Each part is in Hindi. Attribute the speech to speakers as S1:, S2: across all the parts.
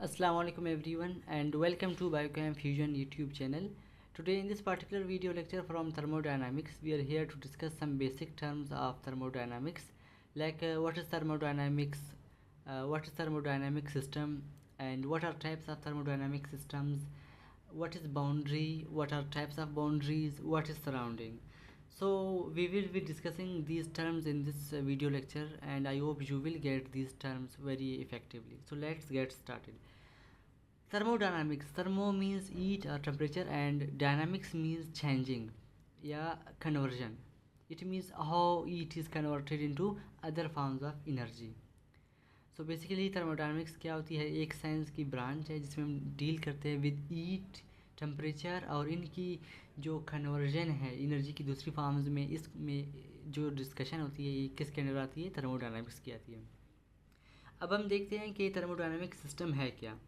S1: Assalamu alaikum everyone and welcome to Biochem Fusion YouTube channel. Today in this particular video lecture from thermodynamics, we are here to discuss some basic terms of thermodynamics like what is thermodynamics, what is thermodynamic system, and what are types of thermodynamic systems, what is boundary, what are types of boundaries, what is surrounding. So we will be discussing these terms in this video lecture, and I hope you will get these terms very effectively. So let's get started. Thermodynamics. Thermo means heat or temperature, and dynamics means changing, yeah, conversion. It means how heat is converted into other forms of energy. So basically thermodynamics क्या होती है, एक साइंस की ब्रांच है जिसमें हम डील करते हैं विद हीट, टेम्परेचर और इनकी जो कन्वर्जन है एनर्जी की दूसरी फॉर्म्स में। इसमें जो डिस्कशन होती है ये किसके अंडर आती है, थर्मोडायनामिक्स की आती है। अब हम देखते हैं कि थर्मोडायनामिक सिस्टम है क्या।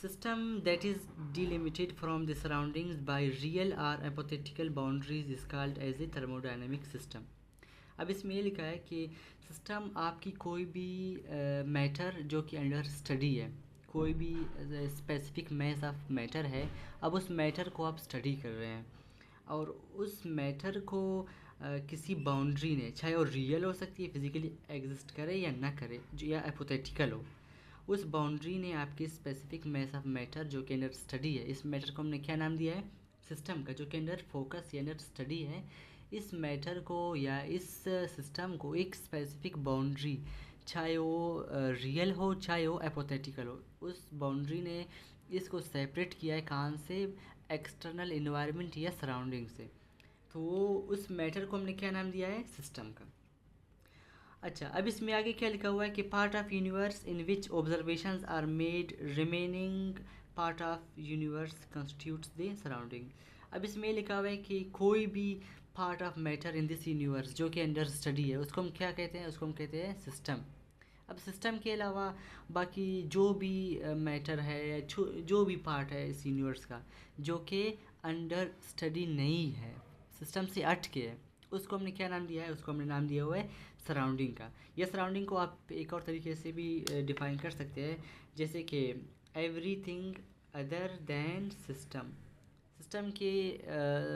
S1: System that is delimited from the surroundings by real or hypothetical boundaries is called as a thermodynamic system. अब इसमें ये लिखा है कि सिस्टम आपकी कोई भी मैटर जो कि अंडर स्टडी है, कोई भी स्पेसिफिक मैस ऑफ मैटर है, अब उस मैटर को आप स्टडी कर रहे हैं और उस मैटर को किसी बाउंड्री ने, चाहे वो रियल हो सकती है, फिजिकली एग्जिस्ट करे या ना करे, जो या हाइपोथेटिकल हो, उस बाउंड्री ने आपकी स्पेसिफिक मैस ऑफ मैटर जो कि अंडर स्टडी है, इस मैटर को हमने क्या नाम दिया है, सिस्टम का, जो कि अंडर फोकस या अंडर स्टडी है। इस मैटर को या इस सिस्टम को एक स्पेसिफिक बाउंड्री, चाहे वो रियल हो चाहे वो हाइपोथेटिकल हो, उस बाउंड्री ने इसको सेपरेट किया है कहाँ से, एक्सटर्नल इन्वायरमेंट या सराउंडिंग से। तो उस मैटर को हमने क्या नाम दिया है, सिस्टम का। अच्छा, अब इसमें आगे क्या लिखा हुआ है कि part of universe in which observations are made remaining part of universe constitutes the surrounding. अब इसमें लिखा हुआ है कि कोई भी part of matter in this universe जो कि अंडर स्टडी है, उसको हम क्या कहते हैं, उसको हम कहते हैं सिस्टम। अब सिस्टम के अलावा बाकी जो भी मैटर है या जो भी पार्ट है इस यूनिवर्स का जो कि अंडर स्टडी नहीं है, सिस्टम से हट के है, उसको हमने क्या नाम दिया है, उसको हमने नाम दिया हुआ है सराउंडिंग का। या सराउंडिंग को आप एक और तरीके से भी डिफाइन कर सकते हैं, जैसे कि everything other than system. System के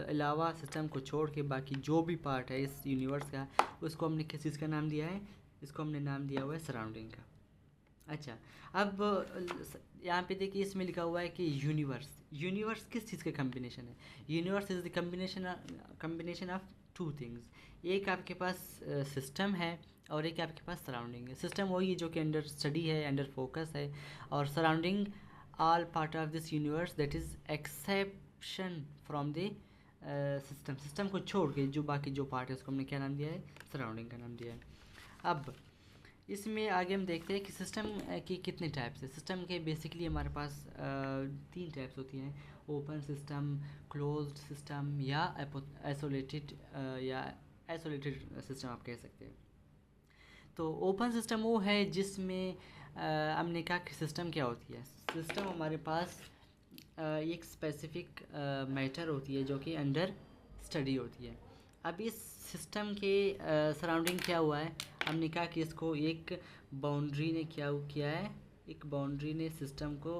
S1: अलावा, सिस्टम को छोड़ के बाकी जो भी पार्ट है इस यूनिवर्स का, उसको हमने किस चीज़ का नाम दिया है, इसको हमने नाम दिया हुआ है सराउंडिंग का। अच्छा, अब यहाँ पे देखिए इसमें लिखा हुआ है कि यूनिवर्स। यूनिवर्स किस चीज़ का कम्बिनेशन है, universe is the combination of two things. एक आपके पास सिस्टम है और एक आपके पास सराउंडिंग है। सिस्टम वही है जो कि अंडर स्टडी है, अंडर फोकस है, और surrounding all part of this universe that is exception from the system. System को छोड़ के जो बाकी जो पार्ट है उसको हमने क्या नाम दिया है, सराउंडिंग का नाम दिया है। अब इसमें आगे हम देखते हैं कि सिस्टम की कितने टाइप्स है। सिस्टम के बेसिकली हमारे पास तीन टाइप्स होती हैं, ओपन सिस्टम, क्लोज्ड सिस्टम या आइसोलेटेड सिस्टम आप कह सकते हैं। तो ओपन सिस्टम वो है जिसमें हमने कहा कि सिस्टम क्या होती है, सिस्टम हमारे पास एक स्पेसिफिक मैटर होती है जो कि अंडर स्टडी होती है। अब इस सिस्टम के सराउंडिंग क्या हुआ है, हमने कहा कि इसको एक बाउंड्री ने क्या किया है, एक बाउंड्री ने सिस्टम को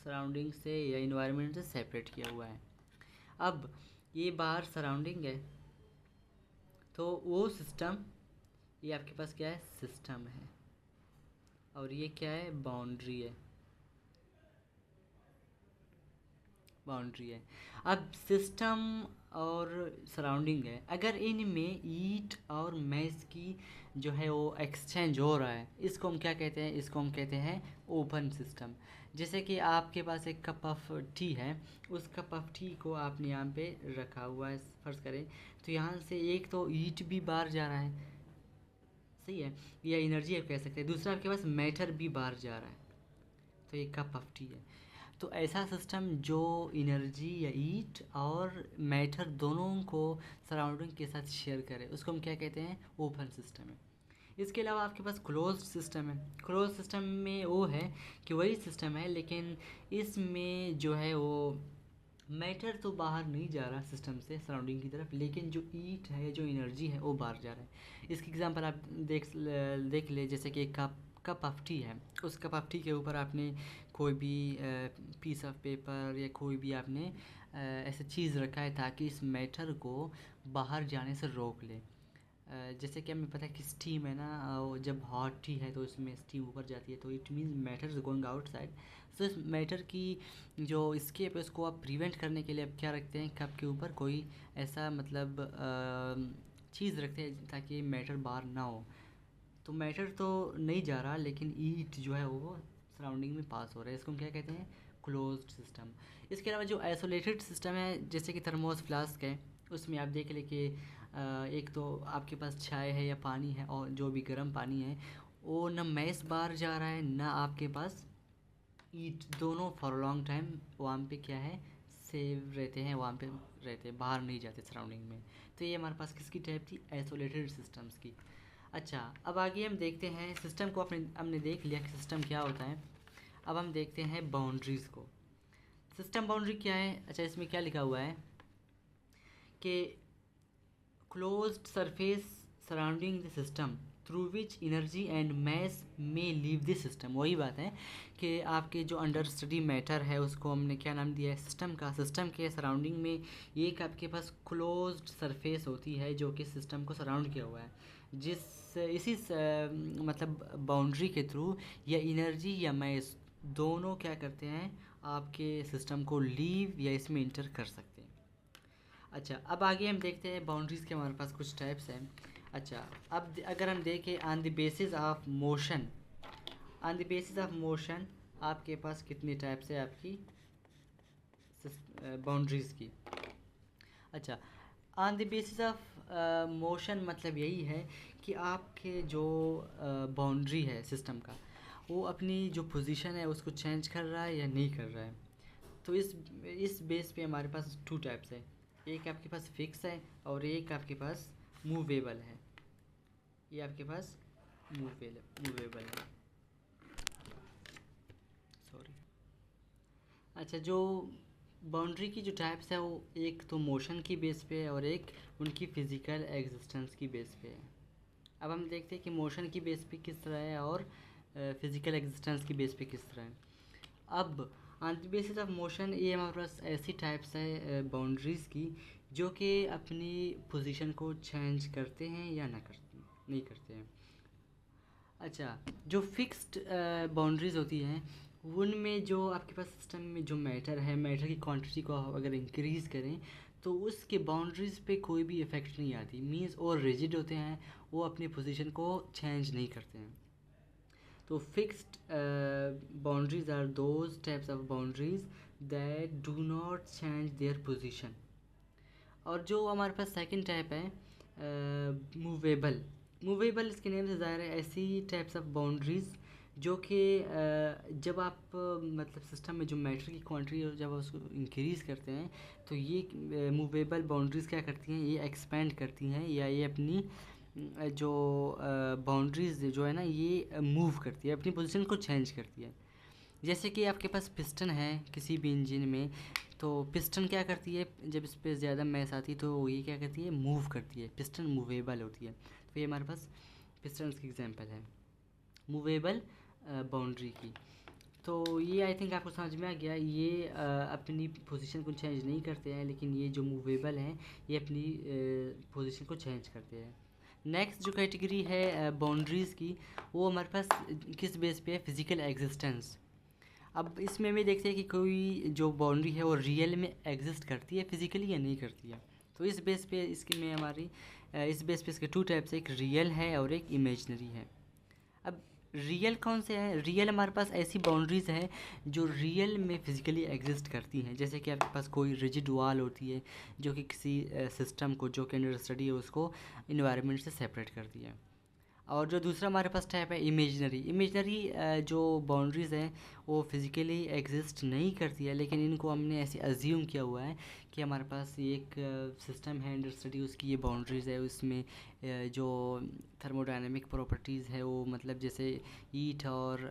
S1: सराउंडिंग से या इन्वायरमेंट से सेपरेट किया हुआ है। अब ये बाहर सराउंडिंग है, तो वो सिस्टम, ये आपके पास क्या है, सिस्टम है, और ये क्या है, बाउंड्री है, बाउंड्री है। अब सिस्टम और सराउंडिंग है, अगर इनमें हीट और मैस की जो है वो एक्सचेंज हो रहा है, इसको हम क्या कहते हैं, इसको हम कहते हैं ओपन सिस्टम। जैसे कि आपके पास एक कप ऑफ टी है, उस कप ऑफ टी को आपने यहाँ पे रखा हुआ है, फर्ज करें, तो यहाँ से एक तो हीट भी बाहर जा रहा है, सही है, या एनर्जी आप कह सकते हैं, दूसरा आपके पास मैटर भी बाहर जा रहा है, तो ये कप ऑफ टी है। तो ऐसा सिस्टम जो एनर्जी या हीट और मैटर दोनों को सराउंडिंग के साथ शेयर करे, उसको हम क्या कहते हैं, ओपन सिस्टम है। इसके अलावा आपके पास क्लोज सिस्टम है। क्लोज सिस्टम में वो है कि वही सिस्टम है लेकिन इसमें जो है वो मैटर तो बाहर नहीं जा रहा सिस्टम से सराउंडिंग की तरफ, लेकिन जो हीट है, जो एनर्जी है, वो बाहर जा रहा है। इसकी एग्जांपल आप देख ले, जैसे कि एक कपफ्टी है, उस कपफ्टी के ऊपर आपने कोई भी पीस ऑफ पेपर या कोई भी आपने ऐसा चीज़ रखा है ताकि इस मैटर को बाहर जाने से रोक ले। जैसे कि हमें पता है कि स्टीम है ना, वो जब हॉट टी है तो इसमें स्टीम ऊपर जाती है, तो it means matter is going outside. तो इस मैटर की जो स्केप है उसको आप प्रिवेंट करने के लिए आप क्या रखते हैं, कप के ऊपर कोई ऐसा मतलब चीज़ रखते हैं ताकि मैटर बाहर ना हो। तो मैटर तो नहीं जा रहा लेकिन ईट जो है वो सराउंडिंग में पास हो रहा है, इसको हम क्या कहते हैं, क्लोज्ड सिस्टम। इसके अलावा जो आइसोलेटेड सिस्टम है जैसे कि थर्मोस फ्लास्क है, उसमें आप देख लें कि एक तो आपके पास चाय है या पानी है, और जो भी गर्म पानी है वो ना मैस बाहर जा रहा है ना आपके पास ईट, दोनों फॉर लॉन्ग टाइम वहाँ पे क्या है, सेव रहते हैं, वहाँ पे रहते हैं, बाहर नहीं जाते सराउंडिंग में। तो ये हमारे पास किसकी टाइप थी, आइसोलेटेड सिस्टम्स की। अच्छा, अब आगे हम देखते हैं सिस्टम को, हमने देख लिया कि सिस्टम क्या होता है। अब हम देखते हैं बाउंड्रीज़ को। सिस्टम बाउंड्री क्या है, अच्छा इसमें क्या लिखा हुआ है कि closed surface surrounding the system through which energy and mess में लीव द सिस्टम। वही बात है कि आपके जो अंडर स्टडी मैटर है उसको हमने क्या नाम दिया है, सिस्टम का। सिस्टम के सराउंडिंग में एक आपके पास क्लोज्ड सरफेस होती है जो कि सिस्टम को सराउंड किया हुआ है, इसी मतलब बाउंड्री के थ्रू या एनर्जी या मैस दोनों क्या करते हैं, आपके सिस्टम को लीव या इसमें इंटर कर सकते हैं। अच्छा, अब आगे हम देखते हैं बाउंड्रीज़ के हमारे पास कुछ टाइप्स हैं। अच्छा, अब अगर हम देखें on the basis of motion, on the basis of motion आपके पास कितनी टाइप्स है आपकी बाउंड्रीज़ की। अच्छा, on the basis of motion मतलब यही है कि आपके जो बाउंड्री है सिस्टम का वो अपनी जो पोजीशन है उसको चेंज कर रहा है या नहीं कर रहा है। तो इस बेस पे हमारे पास टू टाइप्स है, एक आपके पास फिक्स है और एक आपके पास मूवेबल है। ये आपके पास मूवेबल है, सॉरी। अच्छा, जो बाउंड्री की जो टाइप्स है वो एक तो मोशन की बेस पे है और एक उनकी फ़िज़िकल एग्जिस्टेंस की बेस पे है। अब हम देखते हैं कि मोशन की बेस पे किस तरह है और फिज़िकल एग्जिस्टेंस की बेस पे किस तरह है। अब on the basis of motion ये हमारे पास ऐसी टाइप्स है बाउंड्रीज़ की जो कि अपनी पोजीशन को चेंज करते हैं या नहीं करते हैं। अच्छा, जो फिक्स्ड बाउंड्रीज़ होती हैं उनमें जो आपके पास सिस्टम में जो मैटर है, मैटर की क्वांटिटी को अगर इंक्रीज़ करें तो उसके बाउंड्रीज़ पे कोई भी इफ़ेक्ट नहीं आती, मींस और रिजिड होते हैं, वो अपनी पोजीशन को चेंज नहीं करते हैं। तो fixed boundaries are those types of boundaries that do not change their position. और जो हमारे पास सेकंड टाइप है मूवेबल, मूवेबल इसके नेम से ज़ाहिर है ऐसी टाइप्स ऑफ बाउंड्रीज़ जो कि जब आप मतलब सिस्टम में जो मैटर की क्वांटिटी जब आप उसको इंक्रीज़ करते हैं तो ये मूवेबल बाउंड्रीज़ क्या करती हैं, ये एक्सपेंड करती हैं या ये अपनी जो बाउंड्रीज़ जो है ना ये मूव करती है, अपनी पोजीशन को चेंज करती है। जैसे कि आपके पास पिस्टन है किसी भी इंजन में, तो पिस्टन क्या करती है, जब इस पर ज़्यादा मैस आती है तो ये क्या करती है, मूव करती है, पिस्टन मूवेबल होती है। तो ये हमारे पास पिस्टन की एग्जांपल है मूवेबल बाउंड्री की। तो ये आई थिंक आपको समझ में आ गया, ये अपनी पोजीशन को चेंज नहीं करते हैं, लेकिन ये जो मूवेबल हैं ये अपनी पोजीशन को चेंज करते हैं। नेक्स्ट जो कैटेगरी है बाउंड्रीज़ की, वो हमारे पास किस बेस पे है, फिज़िकल एग्जिस्टेंस। अब इसमें भी देखते हैं कि कोई जो बाउंड्री है वो रियल में एग्जिस्ट करती है फिज़िकली या नहीं करती है। तो इस बेस पे इसके में हमारी इस बेस पे इसके टू टाइप्स है, एक रियल है और एक इमेजनरी है। अब रियल कौन से हैं, रियल हमारे पास ऐसी बाउंड्रीज़ हैं जो रियल में फ़िज़िकली एग्जिस्ट करती हैं। जैसे कि आपके पास कोई रिजिड वॉल होती है जो कि किसी सिस्टम को जो कि अंडर स्टडी है उसको इन्वायरमेंट से सेपरेट करती है। और जो दूसरा हमारे पास टाइप है इमेजनरी, जो बाउंड्रीज़ हैं वो फिज़िकली एग्जिस्ट नहीं करती है, लेकिन इनको हमने ऐसे अज्यूम किया हुआ है कि हमारे पास एक सिस्टम है अंडर स्टडी, उसकी ये बाउंड्रीज़ है, उसमें जो थर्मोडायनेमिक प्रॉपर्टीज़ है वो मतलब जैसे हीट और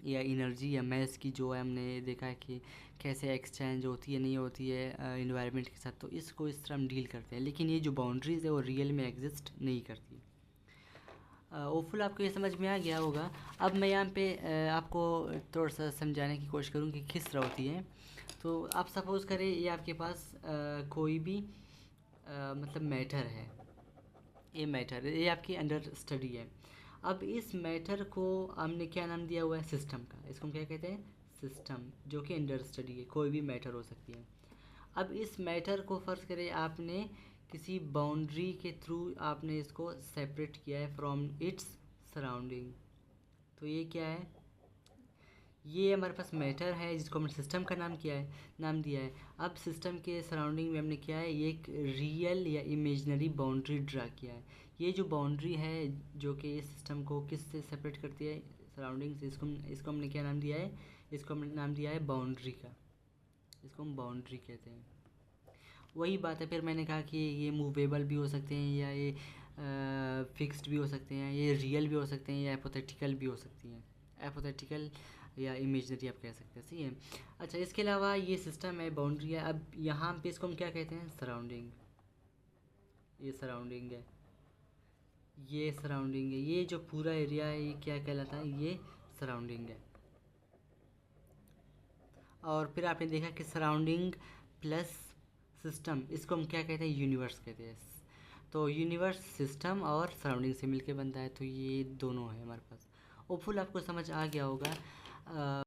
S1: या एनर्जी या मैस की जो है हमने देखा है कि कैसे एक्सचेंज होती है नहीं होती है इन्वायरमेंट के साथ, तो इसको इस तरह हम डील करते हैं। लेकिन ये जो बाउंड्रीज़ है वो रियल में एग्जिस्ट नहीं करती। ओफुल आपको ये समझ में आ गया होगा। अब मैं यहाँ पे आपको थोड़ा सा समझाने की कोशिश करूँ कि किस तरह होती है। तो आप सपोज़ करें ये आपके पास कोई भी मतलब मैटर है, ये मैटर है, ये आपकी अंडर स्टडी है। अब इस मैटर को हमने क्या नाम दिया हुआ है, सिस्टम का। इसको हम क्या कहते हैं, सिस्टम, जो कि अंडर स्टडी है, कोई भी मैटर हो सकती है। अब इस मैटर को फ़र्ज़ करें आपने किसी बाउंड्री के थ्रू आपने इसको सेपरेट किया है फ्रॉम इट्स सराउंडिंग। तो ये क्या है, ये हमारे पास मैटर है जिसको हमने सिस्टम का नाम दिया है। अब सिस्टम के सराउंडिंग में हमने क्या है, ये एक रियल या इमेजिनरी बाउंड्री ड्रा किया है। ये जो बाउंड्री है जो कि इस सिस्टम को किससे सेपरेट करती है, सराउंडिंग से, इसको हमने क्या नाम दिया है, इसको हमने नाम दिया है बाउंड्री का। इसको हम बाउंड्री कहते हैं। वही बात है, फिर मैंने कहा कि ये मूवेबल भी हो सकते हैं या ये फिक्स्ड भी हो सकते हैं, ये रियल भी हो सकते हैं या एपोथेटिकल भी हो सकती हैं। एपोथेटिकल या इमेजनरी आप कह सकते हैं, सही है। अच्छा, इसके अलावा ये सिस्टम है, बाउंड्री है। अब यहाँ पे इसको हम क्या कहते हैं, सराउंडिंग। ये सराउंडिंग है, ये सराउंडिंग है, ये जो पूरा एरिया है ये क्या कहलाता है, ये सराउंडिंग है। और फिर आपने देखा कि सराउंडिंग प्लस सिस्टम, इसको हम क्या कहते हैं, यूनिवर्स कहते हैं। तो यूनिवर्स सिस्टम और सराउंडिंग से मिलके बनता है, तो ये दोनों है हमारे पास। होपफुल आपको समझ आ गया होगा।